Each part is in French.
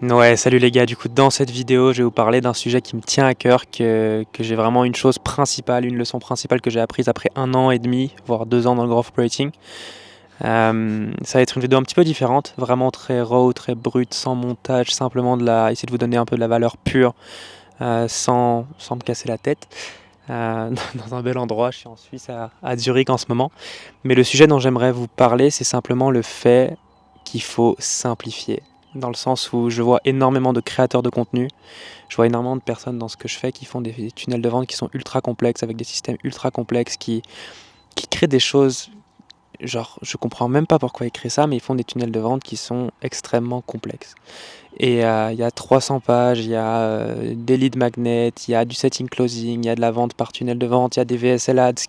Ouais, salut les gars, du coup dans cette vidéo je vais vous parler d'un sujet qui me tient à cœur, que j'ai vraiment une chose principale, une leçon principale que j'ai apprise après 1 an et demi, voire 2 ans dans le growth operating. Ça va être une vidéo un petit peu différente, vraiment très raw, très brute, sans montage, simplement essayer de vous donner un peu de la valeur pure, sans me casser la tête. Dans un bel endroit, je suis en Suisse à Zurich en ce moment. Mais le sujet dont j'aimerais vous parler, c'est simplement le fait qu'il faut simplifier. Dans le sens où je vois énormément de créateurs de contenu, je vois énormément de personnes dans ce que je fais qui font des tunnels de vente qui sont ultra complexes, avec des systèmes ultra complexes, qui créent des choses, genre je comprends même pas pourquoi ils créent ça, mais ils font des tunnels de vente qui sont extrêmement complexes. Et il y a 300 pages, il y a des lead magnets, il y a du setting closing, il y a de la vente par tunnel de vente, il y a des VSL ads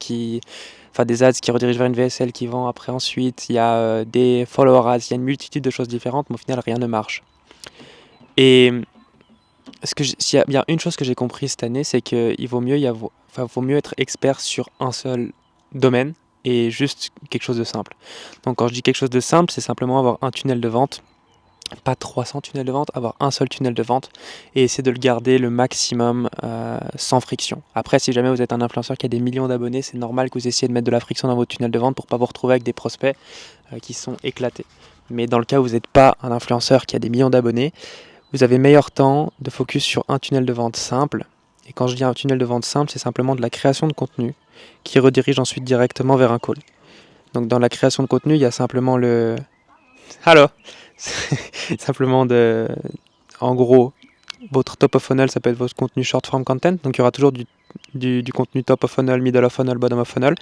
enfin des ads qui redirigent vers une VSL qui vend après ensuite, il y a des follower ads, il y a une multitude de choses différentes, mais au final rien ne marche. Et s'il y a une chose que j'ai compris cette année, c'est qu'il vaut mieux vaut mieux être expert sur un seul domaine et juste quelque chose de simple. Donc quand je dis quelque chose de simple, c'est simplement avoir un tunnel de vente, pas 300 tunnels de vente, avoir un seul tunnel de vente et essayer de le garder le maximum sans friction. Après, si jamais vous êtes un influenceur qui a des millions d'abonnés, c'est normal que vous essayez de mettre de la friction dans votre tunnel de vente pour pas vous retrouver avec des prospects qui sont éclatés. Mais dans le cas où vous n'êtes pas un influenceur qui a des millions d'abonnés, vous avez meilleur temps de focus sur un tunnel de vente simple. Et quand je dis un tunnel de vente simple, c'est simplement de la création de contenu qui redirige ensuite directement vers un call. Donc dans la création de contenu, il y a simplement le... Allô. Simplement En gros, votre top of funnel, ça peut être votre contenu short form content. Donc il y aura toujours du contenu top of funnel, middle of funnel, bottom of funnel.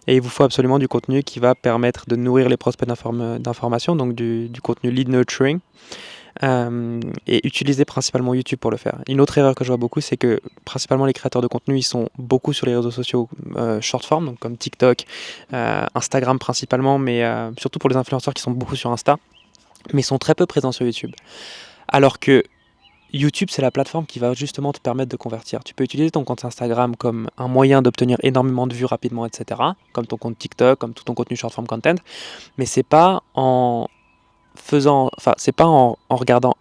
Et il vous faut absolument du contenu qui va permettre de nourrir les prospects d'information, donc du contenu lead nurturing. Et utiliser principalement YouTube pour le faire. Une autre erreur que je vois beaucoup, c'est que principalement les créateurs de contenu, ils sont beaucoup sur les réseaux sociaux short form, donc comme TikTok, Instagram principalement, mais surtout pour les influenceurs qui sont beaucoup sur Insta, mais ils sont très peu présents sur YouTube. Alors que YouTube, c'est la plateforme qui va justement te permettre de convertir. Tu peux utiliser ton compte Instagram comme un moyen d'obtenir énormément de vues rapidement, etc., comme ton compte TikTok, comme tout ton contenu short form content, mais c'est pas en regardant,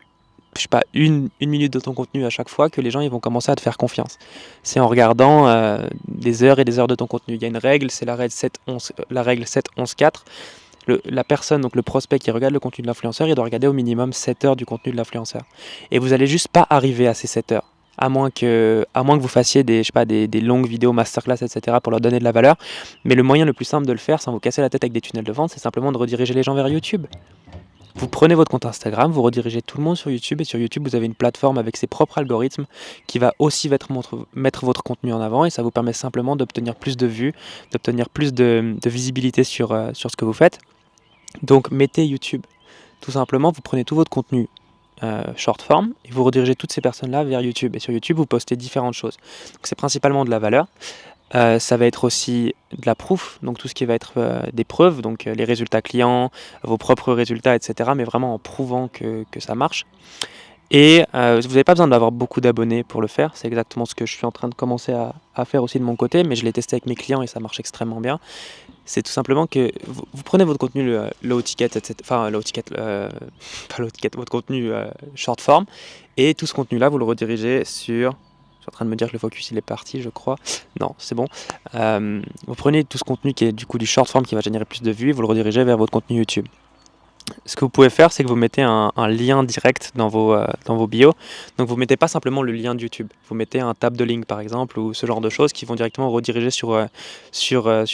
je sais pas, une minute de ton contenu à chaque fois que les gens ils vont commencer à te faire confiance. C'est en regardant des heures et des heures de ton contenu. Il y a une règle, c'est la règle 7-11, la règle 7-11-4. La personne, donc le prospect qui regarde le contenu de l'influenceur, il doit regarder au minimum 7 heures du contenu de l'influenceur. Et vous allez juste pas arriver à ces 7 heures. À moins que vous fassiez je sais pas, des longues vidéos masterclass, etc., pour leur donner de la valeur. Mais le moyen le plus simple de le faire sans vous casser la tête avec des tunnels de vente, c'est simplement de rediriger les gens vers YouTube. Vous prenez votre compte Instagram, vous redirigez tout le monde sur YouTube, et sur YouTube, vous avez une plateforme avec ses propres algorithmes qui va aussi mettre votre contenu en avant, et ça vous permet simplement d'obtenir plus de vues, d'obtenir plus de visibilité sur ce que vous faites. Donc mettez YouTube. Tout simplement, vous prenez tout votre contenu short form et vous redirigez toutes ces personnes-là vers YouTube. Et sur YouTube, vous postez différentes choses. Donc c'est principalement de la valeur. Ça va être aussi de la proof, donc tout ce qui va être des preuves, donc les résultats clients, vos propres résultats, etc. Mais vraiment en prouvant que ça marche. Et vous n'avez pas besoin d'avoir beaucoup d'abonnés pour le faire. C'est exactement ce que je suis en train de commencer à faire aussi de mon côté, mais je l'ai testé avec mes clients et ça marche extrêmement bien. C'est tout simplement que vous prenez votre contenu low ticket, etc. Enfin, low ticket, pas low ticket, votre contenu short form, et tout ce contenu-là, vous le redirigez sur... Je suis en train de me dire que le focus il est parti, je crois. Non, c'est bon. Vous prenez tout ce contenu qui est du coup du short form qui va générer plus de vues et vous le redirigez vers votre contenu YouTube. Ce que vous pouvez faire, c'est que vous mettez un lien direct dans vos bios. Donc vous mettez pas simplement le lien de YouTube. Vous mettez un tab de link par exemple ou ce genre de choses qui vont directement rediriger sur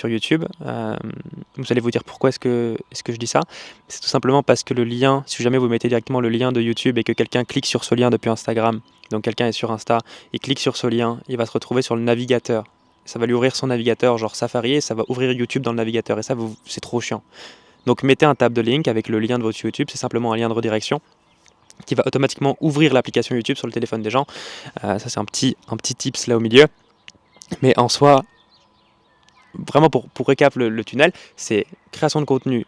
YouTube. Vous allez vous dire pourquoi est-ce que je dis ça. C'est tout simplement parce que le lien, si jamais vous mettez directement le lien de YouTube et que quelqu'un clique sur ce lien depuis Instagram, donc quelqu'un est sur Insta, il clique sur ce lien, il va se retrouver sur le navigateur. Ça va lui ouvrir son navigateur genre Safari et ça va ouvrir YouTube dans le navigateur et ça c'est trop chiant. Donc mettez un tab de link avec le lien de votre YouTube, c'est simplement un lien de redirection qui va automatiquement ouvrir l'application YouTube sur le téléphone des gens. Ça c'est un petit tips là au milieu. Mais en soi, vraiment pour récap le tunnel, c'est création de contenu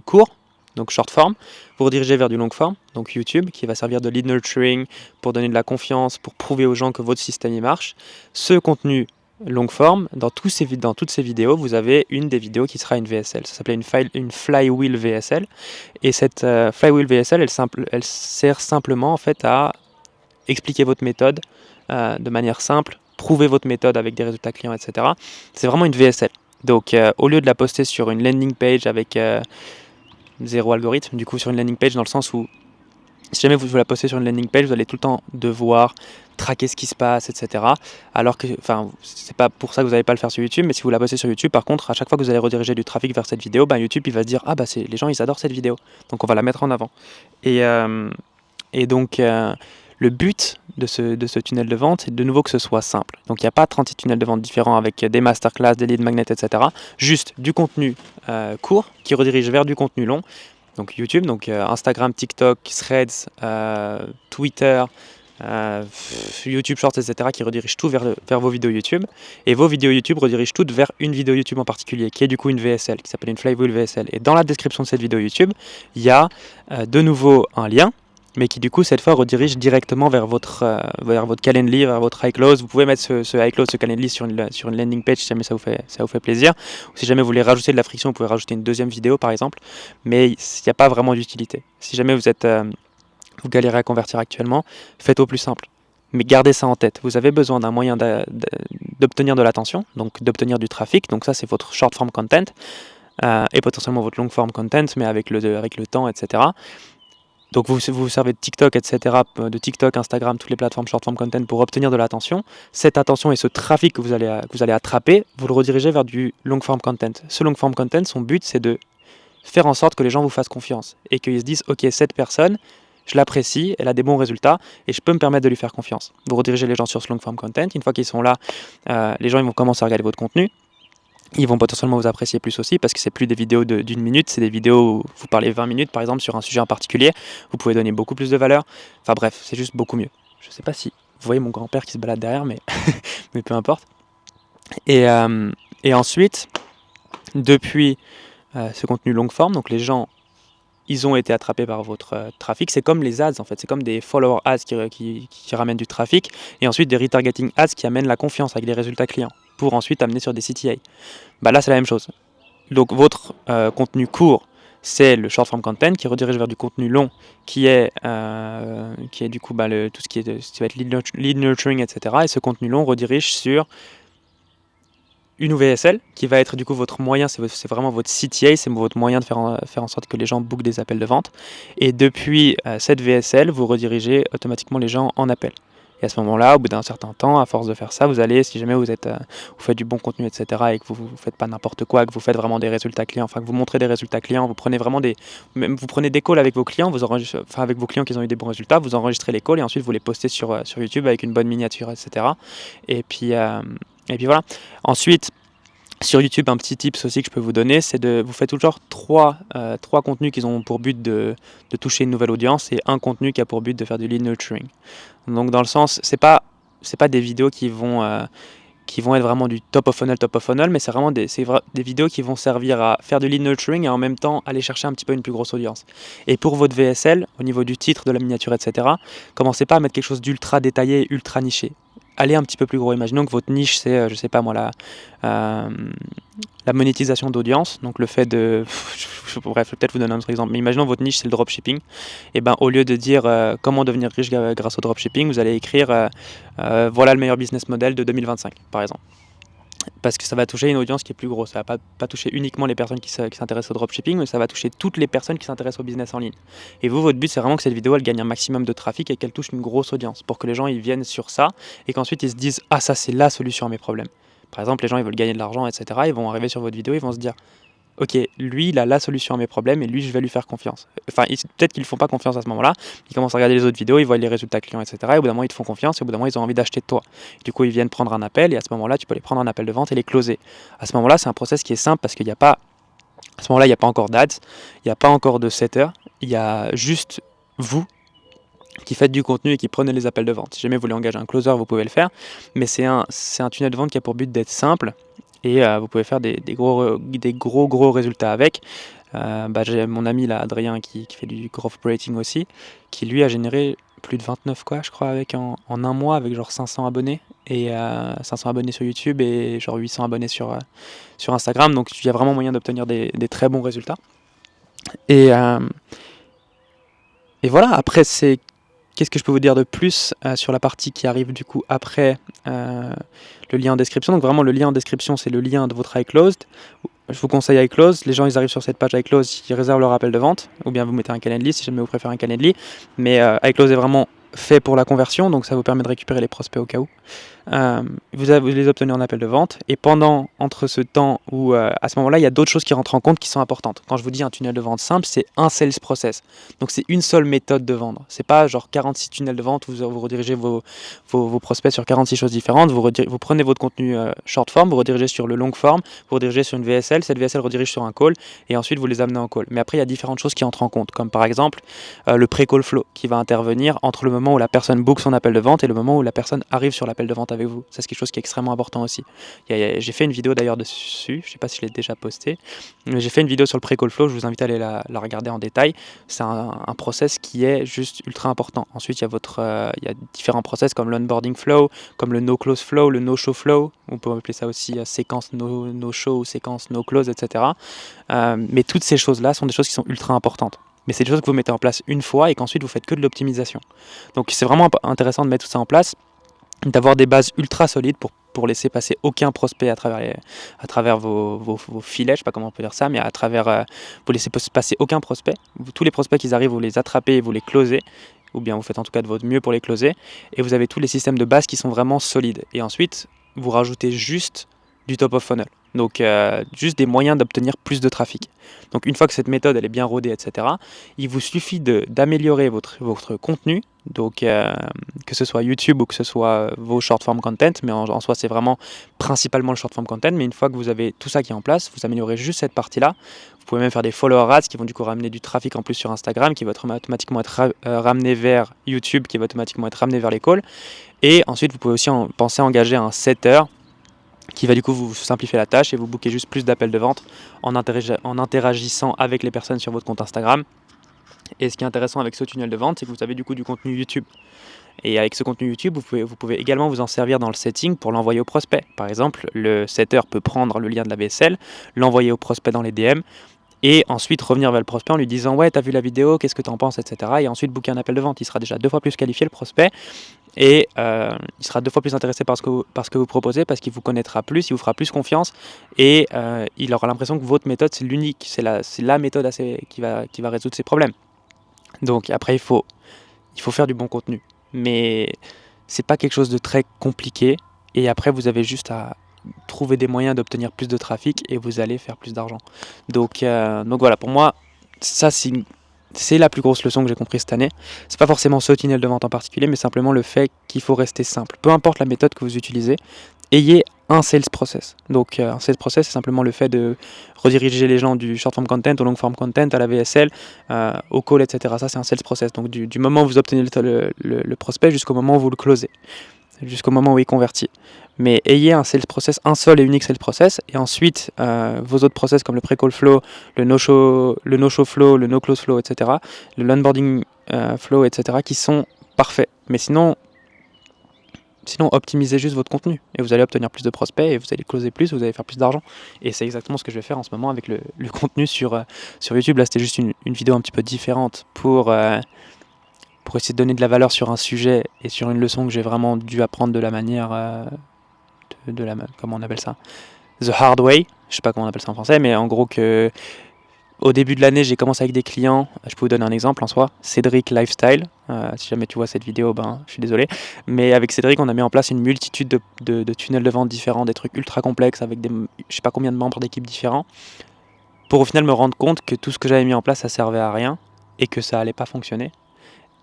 court, donc short form, vous redirigez vers du long form, donc YouTube, qui va servir de lead nurturing pour donner de la confiance, pour prouver aux gens que votre système y marche. Ce contenu long form, dans toutes ces vidéos, vous avez une des vidéos qui sera une VSL. Ça s'appelait une Flywheel VSL. Et cette Flywheel VSL, elle sert simplement en fait à expliquer votre méthode de manière simple, prouver votre méthode avec des résultats clients, etc. C'est vraiment une VSL. Donc au lieu de la poster sur une landing page avec zéro algorithme, du coup sur une landing page dans le sens où si jamais vous la postez sur une landing page, vous allez tout le temps devoir traquer ce qui se passe, etc. Alors que, c'est pas pour ça que vous n'allez pas le faire sur YouTube, mais si vous la postez sur YouTube, par contre, à chaque fois que vous allez rediriger du trafic vers cette vidéo, YouTube il va se dire les gens ils adorent cette vidéo, donc on va la mettre en avant. Et donc le but de ce tunnel de vente, c'est de nouveau que ce soit simple. Donc il n'y a pas 36 tunnels de vente différents avec des masterclass, des lead magnets, etc. Juste du contenu court qui redirige vers du contenu long. Donc YouTube, donc Instagram, TikTok, Threads, Twitter, YouTube Shorts, etc. qui redirigent tout vers vos vidéos YouTube. Et vos vidéos YouTube redirigent toutes vers une vidéo YouTube en particulier, qui est du coup une VSL, qui s'appelle une Flywheel VSL. Et dans la description de cette vidéo YouTube, il y a de nouveau un lien, mais qui du coup cette fois redirige directement vers votre Calendly, vers votre iClose. Vous pouvez mettre ce iClose, ce Calendly sur une landing page si jamais ça vous fait plaisir. Ou si jamais vous voulez rajouter de la friction, vous pouvez rajouter une deuxième vidéo par exemple. Mais il n'y a pas vraiment d'utilité. Si jamais vous galérez à convertir actuellement, faites au plus simple. Mais gardez ça en tête. Vous avez besoin d'un moyen d'obtenir de l'attention, donc d'obtenir du trafic. Donc ça c'est votre short form content et potentiellement votre long form content, mais avec le temps, etc. Donc vous vous servez de TikTok, etc., de TikTok, Instagram, toutes les plateformes short form content pour obtenir de l'attention. Cette attention et ce trafic que vous allez attraper, vous le redirigez vers du long form content. Ce long form content, son but, c'est de faire en sorte que les gens vous fassent confiance et qu'ils se disent « Ok, cette personne, je l'apprécie, elle a des bons résultats et je peux me permettre de lui faire confiance. » Vous redirigez les gens sur ce long form content. Une fois qu'ils sont là, les gens ils vont commencer à regarder votre contenu. Ils vont potentiellement vous apprécier plus aussi parce que c'est plus des vidéos d'une minute, c'est des vidéos où vous parlez 20 minutes par exemple sur un sujet en particulier. Vous pouvez donner beaucoup plus de valeur. Enfin bref, c'est juste beaucoup mieux. Je ne sais pas si vous voyez mon grand-père qui se balade derrière, mais peu importe. Et ensuite, depuis ce contenu long form, donc les gens, ils ont été attrapés par votre trafic. C'est comme les ads en fait, c'est comme des follower ads qui ramènent du trafic et ensuite des retargeting ads qui amènent la confiance avec les résultats clients pour ensuite amener sur des CTA. Là c'est la même chose. Donc votre contenu court, c'est le short form content qui redirige vers du contenu long qui est du coup tout ce qui va être lead nurturing, etc. Et ce contenu long redirige sur une VSL qui va être du coup votre moyen, c'est vraiment votre CTA, c'est votre moyen de faire en sorte que les gens bookent des appels de vente. Et depuis cette VSL, vous redirigez automatiquement les gens en appel. Et à ce moment-là, au bout d'un certain temps, à force de faire ça, vous allez, si jamais vous faites du bon contenu, etc., et que vous ne faites pas n'importe quoi, que vous faites vraiment des résultats clients, enfin que vous montrez des résultats clients, vous prenez vraiment vous prenez des calls avec vos clients, avec vos clients qui ont eu des bons résultats, vous enregistrez les calls et ensuite vous les postez sur YouTube avec une bonne miniature, etc. Et puis voilà. Ensuite, sur YouTube, un petit tips aussi que je peux vous donner, c'est vous faites toujours trois contenus qui ont pour but de toucher une nouvelle audience et un contenu qui a pour but de faire du lead nurturing. Donc dans le sens, c'est pas des vidéos qui vont être vraiment du top of funnel, mais c'est vraiment des vidéos qui vont servir à faire du lead nurturing et en même temps aller chercher un petit peu une plus grosse audience. Et pour votre VSL, au niveau du titre, de la miniature, etc., commencez pas à mettre quelque chose d'ultra détaillé, ultra niché. Allez un petit peu plus gros. Imaginons que votre niche, c'est, je sais pas moi, la monétisation d'audience. Donc le fait de... Bref, je vais peut-être vous donner un autre exemple. Mais imaginons que votre niche, c'est le dropshipping. Et au lieu de dire comment devenir riche grâce au dropshipping, vous allez écrire voilà le meilleur business model de 2025, par exemple. Parce que ça va toucher une audience qui est plus grosse. Ça va pas toucher uniquement les personnes qui s'intéressent au dropshipping, mais ça va toucher toutes les personnes qui s'intéressent au business en ligne. Et votre but, c'est vraiment que cette vidéo, elle gagne un maximum de trafic et qu'elle touche une grosse audience pour que les gens ils viennent sur ça et qu'ensuite ils se disent « Ah, ça, c'est la solution à mes problèmes ». Par exemple, les gens, ils veulent gagner de l'argent, etc. Ils vont arriver sur votre vidéo, ils vont se dire ok, lui, il a la solution à mes problèmes et lui, je vais lui faire confiance. Enfin, peut-être qu'ils ne font pas confiance à ce moment-là. Ils commencent à regarder les autres vidéos, ils voient les résultats clients, etc. Et au bout d'un moment, ils te font confiance et au bout d'un moment, ils ont envie d'acheter de toi. Du coup, ils viennent prendre un appel et à ce moment-là, tu peux les prendre en appel de vente et les closer. À ce moment-là, c'est un process qui est simple parce qu'il n'y a pas, à ce moment-là, il n'y a pas encore d'ads, il n'y a pas encore de setter, il y a juste vous qui faites du contenu et qui prenez les appels de vente. Si jamais vous voulez engager un closer, vous pouvez le faire, mais c'est un tunnel de vente qui a pour but d'être simple. Et vous pouvez faire des gros résultats avec. J'ai mon ami là, Adrien, qui fait du growth operating aussi, qui lui a généré plus de 29 je crois, en un mois avec genre 500 abonnés. et 500 abonnés sur YouTube et genre 800 abonnés sur Instagram. Donc il y a vraiment moyen d'obtenir des très bons résultats. Et, euh, et voilà, après qu'est-ce que je peux vous dire de plus sur la partie qui arrive du coup après le lien en description. Donc vraiment le lien en description, c'est le lien de votre iClosed. Je vous conseille iClosed. Les gens, ils arrivent sur cette page iClosed, ils réservent leur appel de vente, ou bien vous mettez un Calendly si jamais vous préférez un Calendly. Mais iClosed est vraiment fait pour la conversion, donc ça vous permet de récupérer les prospects au cas où. Vous les obtenez en appel de vente, et entre ce temps où à ce moment-là il y a d'autres choses qui rentrent en compte qui sont importantes. Quand je vous dis un tunnel de vente simple, c'est un sales process, donc c'est une seule méthode de vendre. C'est pas genre 46 tunnels de vente où vous redirigez vos prospects sur 46 choses différentes. Vous prenez votre contenu short form, vous redirigez sur le long form, vous redirigez sur une VSL, cette VSL redirige sur un call, et ensuite vous les amenez en call. Mais après il y a différentes choses qui entrent en compte, comme par exemple le pré-call flow qui va intervenir entre le moment où la personne book son appel de vente et le moment où la personne arrive sur l'appel de vente avec vous. Ça, c'est quelque chose qui est extrêmement important aussi. J'ai fait une vidéo d'ailleurs dessus, je sais pas si je l'ai déjà posté, mais j'ai fait une vidéo sur le pré-call flow, je vous invite à aller la regarder en détail. C'est un process qui est juste ultra important. Ensuite, il y a différents process comme l'onboarding flow, comme le no-close flow, le no-show flow, on peut appeler ça aussi séquence no-show ou séquence no-close, etc. Mais toutes ces choses-là sont des choses qui sont ultra importantes. Mais c'est des choses que vous mettez en place une fois et qu'ensuite vous faites que de l'optimisation. Donc c'est vraiment intéressant de mettre tout ça en place, d'avoir des bases ultra solides pour laisser passer aucun prospect à travers vos filets, je sais pas comment on peut dire ça, mais vous laissez passer aucun prospect. Tous les prospects qui arrivent, vous les attrapez et vous les closez, ou bien vous faites en tout cas de votre mieux pour les closer, et vous avez tous les systèmes de base qui sont vraiment solides. Et ensuite, vous rajoutez juste du top of funnel. Donc juste des moyens d'obtenir plus de trafic. Donc une fois que cette méthode elle est bien rodée, etc., il vous suffit d'améliorer votre contenu, donc que ce soit YouTube ou que ce soit vos short form content, mais en soi c'est vraiment principalement le short form content, mais une fois que vous avez tout ça qui est en place, vous améliorez juste cette partie-là. Vous pouvez même faire des follower ads qui vont du coup ramener du trafic en plus sur Instagram, qui va automatiquement être ramené vers YouTube, qui va automatiquement être ramené vers les calls. Et ensuite vous pouvez aussi penser à engager un setter qui va du coup vous simplifier la tâche et vous booker juste plus d'appels de vente en interagissant avec les personnes sur votre compte Instagram. Et ce qui est intéressant avec ce tunnel de vente, c'est que vous avez du coup du contenu YouTube. Et avec ce contenu YouTube, vous pouvez également vous en servir dans le setting pour l'envoyer au prospect. Par exemple, le setter peut prendre le lien de la VSL, l'envoyer au prospect dans les DM, et ensuite revenir vers le prospect en lui disant « Ouais, t'as vu la vidéo, qu'est-ce que t'en penses, etc. » Et ensuite booker un appel de vente. Il sera déjà 2 fois plus qualifié, le prospect, et il sera 2 fois plus intéressé par ce que vous proposez, parce qu'il vous connaîtra plus, il vous fera plus confiance, et il aura l'impression que votre méthode c'est l'unique, c'est la méthode qui va résoudre ses problèmes. Donc après il faut faire du bon contenu, mais c'est pas quelque chose de très compliqué, et après vous avez juste à trouver des moyens d'obtenir plus de trafic et vous allez faire plus d'argent. Donc voilà, pour moi ça c'est la plus grosse leçon que j'ai compris cette année. C'est pas forcément ce tunnel de vente en particulier, mais simplement le fait qu'il faut rester simple. Peu importe la méthode que vous utilisez, ayez un sales process. Donc un sales process, c'est simplement le fait de rediriger les gens du short form content au long form content, à la VSL, au call, etc. Ça, c'est un sales process. Donc du moment où vous obtenez le prospect jusqu'au moment où vous le closez, jusqu'au moment où il convertit. Mais ayez un sales process, un seul et unique sales process, et ensuite vos autres process comme le pre-call flow, le no-show flow, le no-close flow, etc., le onboarding flow, etc., qui sont parfaits. Mais sinon, optimisez juste votre contenu et vous allez obtenir plus de prospects et vous allez closer plus, vous allez faire plus d'argent. Et c'est exactement ce que je vais faire en ce moment avec le contenu sur YouTube. Là, c'était juste une vidéo un petit peu différente pour essayer de donner de la valeur sur un sujet et sur une leçon que j'ai vraiment dû apprendre de la manière, comment on appelle ça, the hard way. Je sais pas comment on appelle ça en français, mais en gros que au début de l'année, j'ai commencé avec des clients. Je peux vous donner un exemple en soi. Cédric Lifestyle. Si jamais tu vois cette vidéo, je suis désolé. Mais avec Cédric, on a mis en place une multitude de tunnels de vente différents, des trucs ultra complexes avec je sais pas combien de membres d'équipe différents, pour au final me rendre compte que tout ce que j'avais mis en place, ça servait à rien et que ça allait pas fonctionner.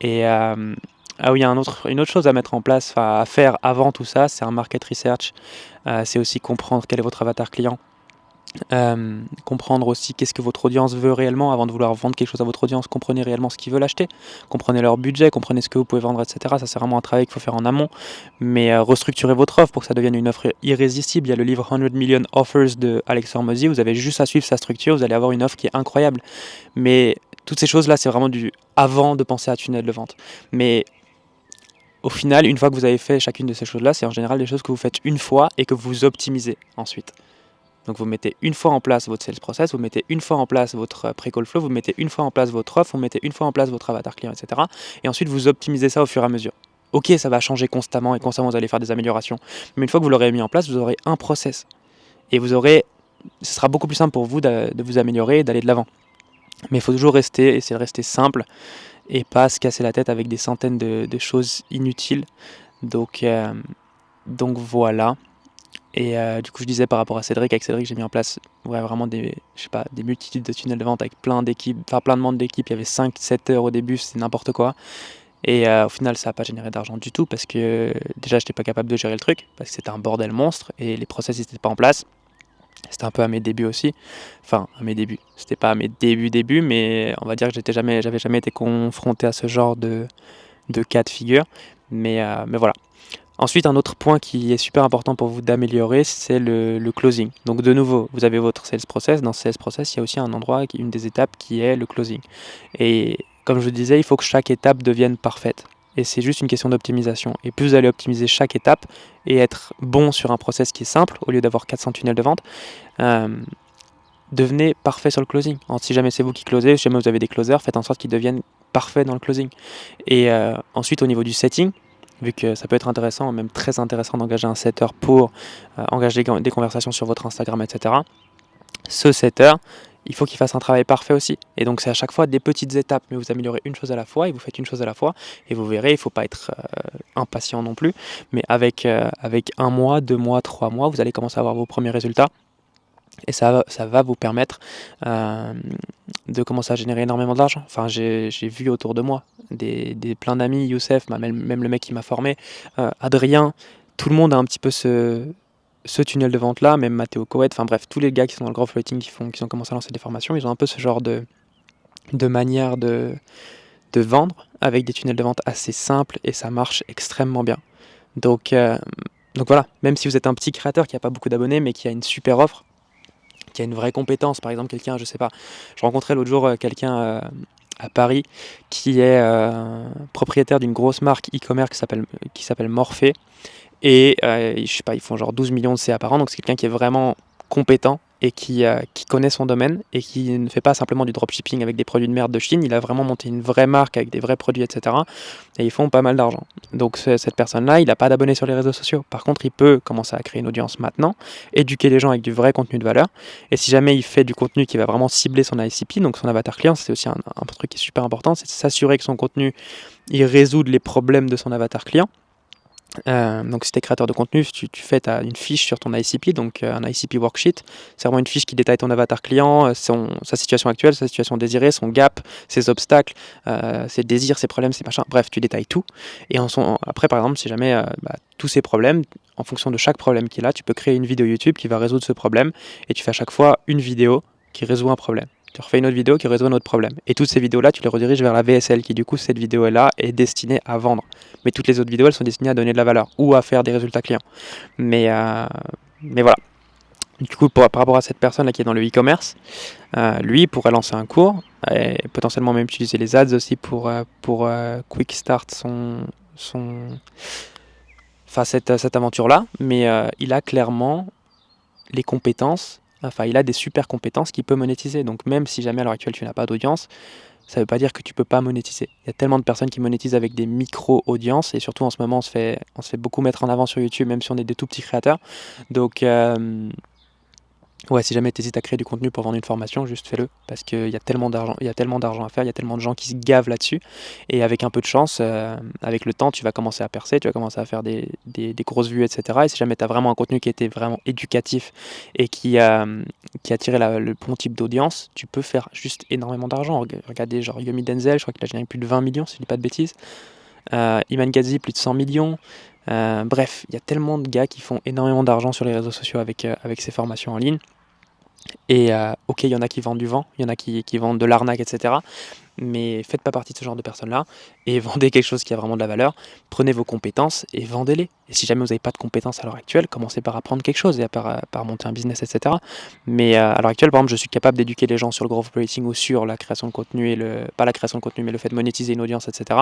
Et oui, il y a une autre chose à mettre en place, à faire avant tout ça, c'est un market research. C'est aussi comprendre quel est votre avatar client. Comprendre aussi qu'est-ce que votre audience veut réellement avant de vouloir vendre quelque chose à votre audience. Comprenez réellement ce qu'ils veulent acheter, comprenez leur budget, comprenez ce que vous pouvez vendre, etc. Ça, c'est vraiment un travail qu'il faut faire en amont. Mais restructurez votre offre pour que ça devienne une offre irrésistible. Il y a le livre 100 Million Offers de Alex Hormozy. Vous avez juste à suivre sa structure, vous allez avoir une offre qui est incroyable. Mais toutes ces choses-là, c'est vraiment avant de penser à tunnel de vente. Mais au final, une fois que vous avez fait chacune de ces choses-là, c'est en général des choses que vous faites une fois et que vous optimisez ensuite. Donc vous mettez une fois en place votre sales process, vous mettez une fois en place votre pre-call flow, vous mettez une fois en place votre offre, vous mettez une fois en place votre avatar client, etc. Et ensuite vous optimisez ça au fur et à mesure. Ok, ça va changer constamment et constamment vous allez faire des améliorations. Mais une fois que vous l'aurez mis en place, vous aurez un process. Et ce sera beaucoup plus simple pour vous de vous améliorer et d'aller de l'avant. Mais il faut toujours essayer de rester simple et pas se casser la tête avec des centaines de choses inutiles. Donc voilà. Et du coup, je disais par rapport à Cédric, avec Cédric, j'ai mis en place vraiment des multitudes de tunnels de vente avec plein d'équipes, enfin plein de membres d'équipe. Il y avait 5-7 heures au début, c'était n'importe quoi. Et au final, ça n'a pas généré d'argent du tout parce que déjà, je n'étais pas capable de gérer le truc parce que c'était un bordel monstre et les process n'étaient pas en place. C'était un peu à mes débuts aussi. Enfin, à mes débuts. C'était pas à mes débuts, mais on va dire que j'avais jamais été confronté à ce genre de cas de figure. Mais voilà. Ensuite, un autre point qui est super important pour vous d'améliorer, c'est le closing. Donc de nouveau, vous avez votre sales process. Dans ce sales process, il y a aussi un endroit, une des étapes qui est le closing. Et comme je vous disais, il faut que chaque étape devienne parfaite. Et c'est juste une question d'optimisation. Et plus vous allez optimiser chaque étape et être bon sur un process qui est simple, au lieu d'avoir 400 tunnels de vente, devenez parfait sur le closing. Alors, si jamais c'est vous qui closez, si jamais vous avez des closers, faites en sorte qu'ils deviennent parfaits dans le closing. Et ensuite, au niveau du setting, vu que ça peut être intéressant, même très intéressant d'engager un setter pour engager des conversations sur votre Instagram, etc. Ce setter, il faut qu'il fasse un travail parfait aussi. Et donc c'est à chaque fois des petites étapes, mais vous améliorez une chose à la fois et vous faites une chose à la fois. Et vous verrez, il ne faut pas être impatient non plus, mais avec 1 mois, 2 mois, 3 mois, vous allez commencer à avoir vos premiers résultats. Et ça va vous permettre de commencer à générer énormément d'argent. Enfin, j'ai vu autour de moi plein d'amis, Youssef, même le mec qui m'a formé, Adrien, tout le monde a un petit peu ce tunnel de vente là, même Mathéo Coët, enfin bref, tous les gars qui sont dans le growth writing qui ont commencé à lancer des formations, ils ont un peu ce genre de manière de vendre avec des tunnels de vente assez simples et ça marche extrêmement bien. Donc voilà, même si vous êtes un petit créateur qui n'a pas beaucoup d'abonnés mais qui a une super offre, qui a une vraie compétence, par exemple quelqu'un, je sais pas, je rencontrais l'autre jour quelqu'un à Paris qui est propriétaire d'une grosse marque e-commerce qui s'appelle Morphée et je sais pas, ils font genre 12 millions de CA par an, donc c'est quelqu'un qui est vraiment compétent et qui connaît son domaine et qui ne fait pas simplement du dropshipping avec des produits de merde de Chine, il a vraiment monté une vraie marque avec des vrais produits, etc. Et ils font pas mal d'argent. Donc cette personne-là, il n'a pas d'abonnés sur les réseaux sociaux. Par contre, il peut commencer à créer une audience maintenant, éduquer les gens avec du vrai contenu de valeur. Et si jamais il fait du contenu qui va vraiment cibler son ICP, donc son avatar client, c'est aussi un truc qui est super important, c'est de s'assurer que son contenu, il résout les problèmes de son avatar client. Donc si tu es créateur de contenu, tu fais une fiche sur ton ICP, donc un ICP worksheet. C'est vraiment une fiche qui détaille ton avatar client, sa situation actuelle, sa situation désirée, son gap, ses obstacles, ses désirs, ses problèmes, ses machins. Bref, tu détailles tout. Et après, par exemple, si jamais tous ces problèmes, en fonction de chaque problème qu'il a, tu peux créer une vidéo YouTube qui va résoudre ce problème. Et tu fais à chaque fois une vidéo qui résout un problème. Tu refais une autre vidéo qui résout un autre problème. Et toutes ces vidéos-là, tu les rediriges vers la VSL qui, du coup, cette vidéo-là est destinée à vendre. Mais toutes les autres vidéos, elles sont destinées à donner de la valeur ou à faire des résultats clients. Mais voilà. Du coup, par rapport à cette personne-là qui est dans le e-commerce, lui pourrait lancer un cours et potentiellement même utiliser les ads aussi pour quick start cette aventure-là. Mais il a clairement les compétences. Enfin, il a des super compétences qu'il peut monétiser. Donc même si jamais à l'heure actuelle tu n'as pas d'audience, ça ne veut pas dire que tu ne peux pas monétiser. Il y a tellement de personnes qui monétisent avec des micro-audiences et surtout en ce moment on se fait beaucoup mettre en avant sur YouTube, même si on est des tout petits créateurs. Donc ouais, si jamais tu hésites à créer du contenu pour vendre une formation, juste fais-le, parce qu'il y a tellement d'argent à faire, il y a tellement de gens qui se gavent là-dessus, et avec un peu de chance, avec le temps, tu vas commencer à percer, tu vas commencer à faire des grosses vues, etc. Et si jamais tu as vraiment un contenu qui était vraiment éducatif et qui a attiré le bon type d'audience, tu peux faire juste énormément d'argent. Regardez, genre Yomi Denzel, je crois qu'il a généré plus de 20 millions, si je dis pas de bêtises. Iman Gadzhi, plus de 100 millions. Bref, il y a tellement de gars qui font énormément d'argent sur les réseaux sociaux avec ces formations en ligne. Et ok, il y en a qui vendent du vent, il y en a qui vendent de l'arnaque, etc. mais faites pas partie de ce genre de personnes-là et vendez quelque chose qui a vraiment de la valeur. Prenez vos compétences et vendez-les. Et si jamais vous n'avez pas de compétences à l'heure actuelle, commencez par apprendre quelque chose et par monter un business, etc. Mais à l'heure actuelle, par exemple, je suis capable d'éduquer les gens sur le growth operating ou sur la création de contenu pas la création de contenu, mais le fait de monétiser une audience, etc.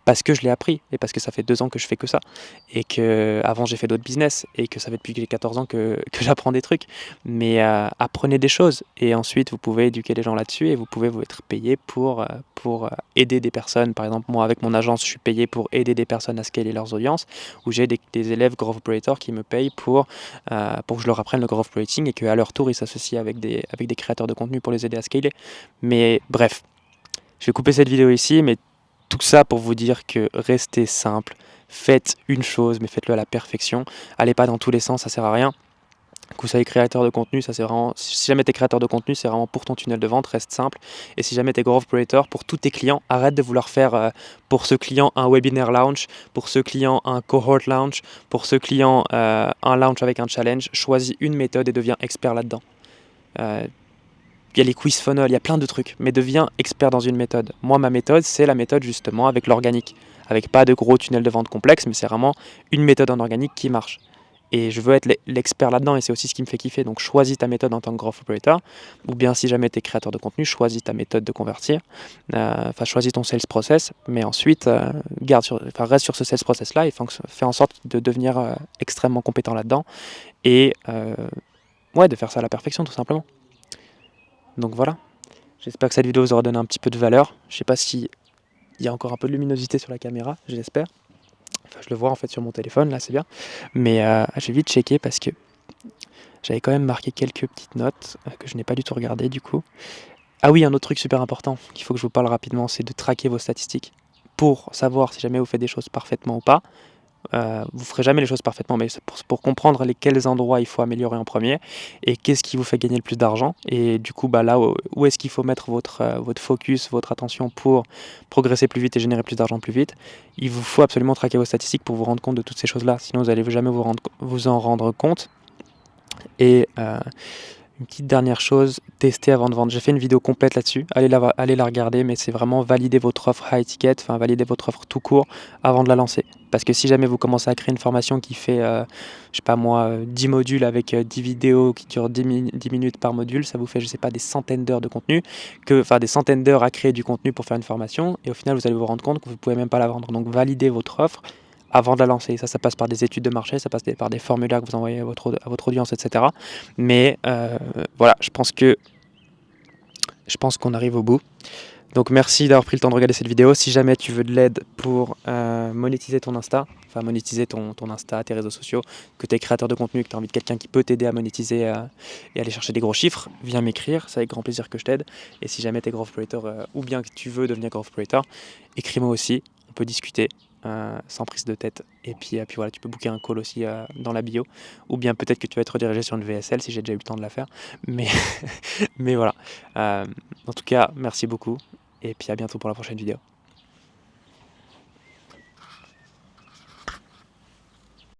Parce que je l'ai appris et parce que ça fait 2 ans que je fais que ça et que avant j'ai fait d'autres business et que ça fait depuis que j'ai 14 ans que j'apprends des trucs. Mais apprenez des choses et ensuite vous pouvez éduquer les gens là-dessus et vous pouvez vous être payé pour aider des personnes. Par exemple, moi avec mon agence, je suis payé pour aider des personnes à scaler leurs audiences, où j'ai des élèves growth operators qui me payent pour que je leur apprenne le growth operating et qu'à leur tour ils s'associent avec des créateurs de contenu pour les aider à scaler. Mais bref, je vais couper cette vidéo ici, mais tout ça pour vous dire que restez simple, faites une chose, mais faites-le à la perfection. Allez pas dans tous les sens, ça sert à rien. Que vous soyez créateur de contenu, ça c'est vraiment. Si jamais tu es créateur de contenu, c'est vraiment pour ton tunnel de vente, reste simple. Et si jamais tu es growth operator, pour tous tes clients, arrête de vouloir faire pour ce client un webinaire launch, pour ce client un cohort launch, pour ce client un launch avec un challenge. Choisis une méthode et deviens expert là-dedans. Il y a les quiz funnel, il y a plein de trucs, mais deviens expert dans une méthode. Moi, ma méthode, c'est la méthode justement avec l'organique, avec pas de gros tunnels de vente complexes, mais c'est vraiment une méthode en organique qui marche. Et je veux être l'expert là-dedans et c'est aussi ce qui me fait kiffer. Donc choisis ta méthode en tant que growth operator. Ou bien si jamais tu es créateur de contenu, choisis ta méthode de convertir. Choisis ton sales process. Mais ensuite, reste sur ce sales process-là et fais en sorte de devenir extrêmement compétent là-dedans. Et de faire ça à la perfection tout simplement. Donc voilà. J'espère que cette vidéo vous aura donné un petit peu de valeur. Je sais pas si il y a encore un peu de luminosité sur la caméra, j'espère. Enfin, je le vois en fait sur mon téléphone, là c'est bien. Mais j'ai vite checké parce que j'avais quand même marqué quelques petites notes que je n'ai pas du tout regardées du coup. Ah oui, un autre truc super important qu'il faut que je vous parle rapidement, c'est de traquer vos statistiques pour savoir si jamais vous faites des choses parfaitement ou pas. Vous ferez jamais les choses parfaitement, mais c'est pour comprendre quels endroits il faut améliorer en premier et qu'est-ce qui vous fait gagner le plus d'argent. Et du coup, là où est-ce qu'il faut mettre votre focus, votre attention pour progresser plus vite et générer plus d'argent plus vite. Il vous faut absolument traquer vos statistiques pour vous rendre compte de toutes ces choses-là. Sinon, vous n'allez jamais vous en rendre compte. Et une petite dernière chose, tester avant de vendre. J'ai fait une vidéo complète là-dessus, allez la regarder, mais c'est vraiment valider votre offre high ticket, valider votre offre tout court avant de la lancer. Parce que si jamais vous commencez à créer une formation qui fait, 10 modules avec 10 vidéos qui durent 10 minutes par module, ça vous fait, des centaines d'heures de contenu, des centaines d'heures à créer du contenu pour faire une formation, et au final vous allez vous rendre compte que vous ne pouvez même pas la vendre. Donc validez votre offre avant de la lancer. Ça passe par des études de marché, ça passe par des formulaires que vous envoyez à votre audience, etc. Mais voilà, je pense qu'on arrive au bout. Donc merci d'avoir pris le temps de regarder cette vidéo. Si jamais tu veux de l'aide pour monétiser ton Insta, monétiser ton Insta, tes réseaux sociaux, que tu es créateur de contenu, que tu as envie de quelqu'un qui peut t'aider à monétiser et aller chercher des gros chiffres, viens m'écrire, c'est avec grand plaisir que je t'aide. Et si jamais tu es growth operator ou bien que tu veux devenir growth operator, écris-moi aussi, on peut discuter. Sans prise de tête et puis voilà, tu peux booker un call aussi dans la bio ou bien peut-être que tu vas être redirigé sur une VSL si j'ai déjà eu le temps de la faire mais mais voilà, en tout cas merci beaucoup et puis à bientôt pour la prochaine vidéo.